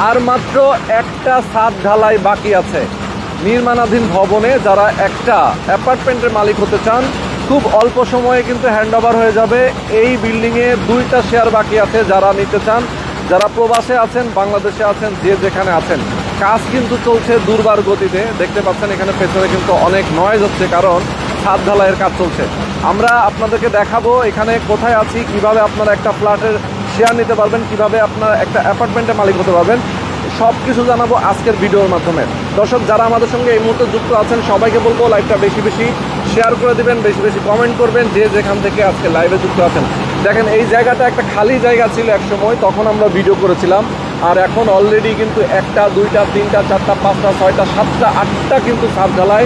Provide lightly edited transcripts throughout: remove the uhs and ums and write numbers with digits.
আর মাত্র একটা ছাদ ঢালাই বাকি আছে। নির্মাণাধীন ভবনে যারা একটা অ্যাপার্টমেন্টের মালিক হতে চান, খুব অল্প সময়ে কিন্তু হ্যান্ডওভার হয়ে যাবে। এই বিল্ডিংয়ে 2টা শেয়ার বাকি আছে। যারা নিতে চান, যারা প্রবাসে আছেন, বাংলাদেশে আছেন, যে যেখানে আছেন, কাজ কিন্তু চলছে দুর্বার গতিতে। দেখতে পাচ্ছেন এখানে পেছনে কিন্তু অনেক নয়েজ হচ্ছে, কারণ ছাদ ঢালাইয়ের কাজ চলছে। আমরা আপনাদেরকে দেখাবো এখানে কোথায় আছি, কিভাবে আপনারা একটা ফ্ল্যাটের শেয়ার নিতে পারবেন, কিভাবে আপনারা একটা অ্যাপার্টমেন্টের মালিক হতে পারবেন, সব কিছু জানাবো আজকের ভিডিওর মাধ্যমে। দর্শক যারা আমাদের সঙ্গে এই মুহূর্তে যুক্ত আছেন, সবাইকে বলবো লাইভটা বেশি বেশি শেয়ার করে দিবেন, বেশি বেশি কমেন্ট করবেন, যে যেখান থেকে আজকে লাইভে যুক্ত আছেন। দেখেন এই জায়গাটা একটা খালি জায়গা ছিল এক সময়, তখন আমরা ভিডিও করেছিলাম। আর এখন অলরেডি কিন্তু 1টা 2টা 3টা 4টা 5টা 6টা 7টা 8টা কিন্তু ছাদ ঢালাই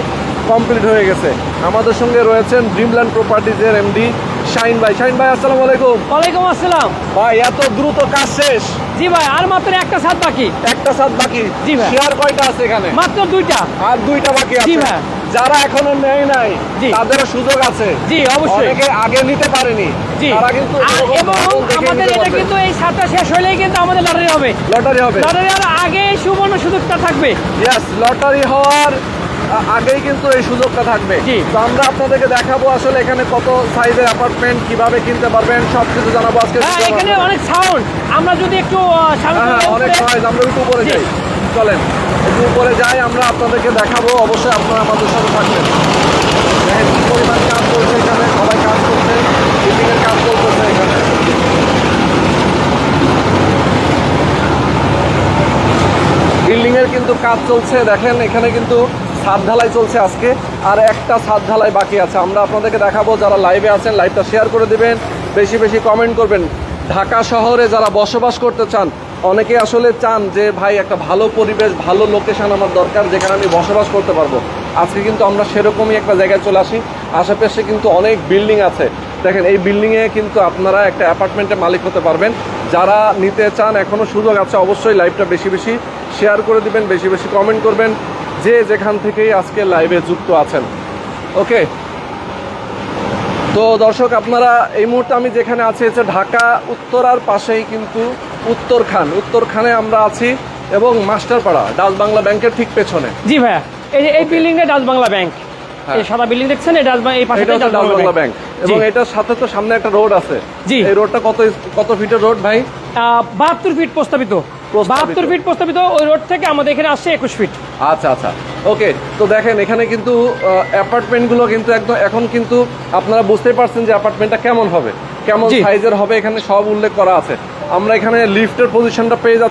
কমপ্লিট হয়ে গেছে। আমাদের সঙ্গে রয়েছেন ড্রিমল্যান্ড প্রপার্টিজের এমডি শাহিন ভাই। শাহিন ভাই, আসসালামু আলাইকুম। ওয়ালাইকুম আসসালাম। ভাই এত দ্রুত কাজ শেষ? জি ভাই, আর মাত্র একটা ছাদ বাকি। একটা ছাদ বাকি? জি ভাই। শেয়ার কয়টা আছে এখানে? মাত্র 2টা। আর 2টা বাকি আছে? জি ভাই। যারা এখনো নেয় নাই, জি, তাদেরও সুযোগ আছে। জি অবশ্যই। অনেকে আগে নিতে পারেনি, জি, তারা কিন্তু এবং আমাদের এটা কিন্তু এই ছাদটা শেষ হলেই কিন্তু আমাদের লটারি হবে। লটারি হবে? লটারি হওয়ার আগে সুবর্ণ সুযোগটা থাকবে। ইয়েস, লটারি হওয়ার আগেই কিন্তু এই সুযোগটা থাকবে। জি। তো আমরা আপনাদেরকে দেখাবো আসলে এখানে কত সাইজের অ্যাপার্টমেন্ট, কিভাবে কিনতে পারবেন, সবকিছু জানাবো আজকে। হ্যাঁ, এখানে অনেক সাউন্ড। আমরা যদি একটু অনেক নয়েজ, আমরা একটু উপরে যাই। চলেন একটু উপরে যাই, আমরা আপনাদেরকে দেখাবো। অবশ্যই আপনারা আমাদের সাথে থাকবেন। দেখেন কি পরিমাণ কাজ চলছে এখানে, সবাই কাজ করছে, বিল্ডিংয়ের কাজ চলতেছে এখানে। বিল্ডিংয়ের কিন্তু কাজ চলছে। দেখেন এখানে কিন্তু ছাদ ঢালাই চলছে আজকে, আর একটা ছাদ ঢালাই বাকি আছে। আমরা আপনাদেরকে দেখাবো। যারা লাইভে আছেন লাইভটা শেয়ার করে দিবেন, বেশি বেশি কমেন্ট করবেন। ঢাকা শহরে যারা বসবাস করতে চান, অনেকে আসলে চান যে ভাই একটা ভালো পরিবেশ, ভালো লোকেশন আমার দরকার, যেখানে আমি বসবাস করতে পারবো। আজকে কিন্তু আমরা সেরকমই একটা জায়গায় চলে আসি। আশেপাশে কিন্তু অনেক বিল্ডিং আছে। দেখেন এই বিল্ডিংয়ে কিন্তু আপনারা একটা অ্যাপার্টমেন্টের মালিক হতে পারবেন। যারা নিতে চান এখনও সুযোগ আছে। অবশ্যই লাইভটা বেশি বেশি শেয়ার করে দিবেন, বেশি বেশি কমেন্ট করবেন, যে যেখান থেকেই আজকে লাইভে যুক্ত আছেন। ওকে, তো দর্শক আপনারা এই মুহূর্তে আমি যেখানে আছি হচ্ছে ঢাকা উত্তরার পাশেই কিন্তু উত্তরখানে আমরা আছি, এবং মাস্টারপাড়া ডাচ বাংলা ব্যাংকের ঠিক পেছনে। জি ভাইয়া, এই বিল্ডিংটা ডাচ বাংলা ব্যাংক। এই সাদা বিল্ডিং দেখছেন, এই এই পাশে ডাচ বাংলা ব্যাংক। এবং এটার সাথে তো সামনে একটা রোড আছে। জি। এই রোডটা কত ফিটের রোড ভাই? 72 ফিট প্রস্তাবিত। 72 ফিট প্রস্তাবিত। ওই রোড থেকে আমাদের এখানে আসছে 21 ফিট। আচ্ছা আচ্ছা, ওকে। তো দেখেন এখানে কিন্তু অ্যাপার্টমেন্টগুলো কিন্তু একদম এখন কিন্তু আপনারা বুঝতেই পারছেন যে অ্যাপার্টমেন্টটা কেমন হবে, কেমন সাইজের হবে, এখানে সব উল্লেখ করা আছে। আমরা এখানে লিফটের পজিশনটা পেয়ে যাচ্ছি।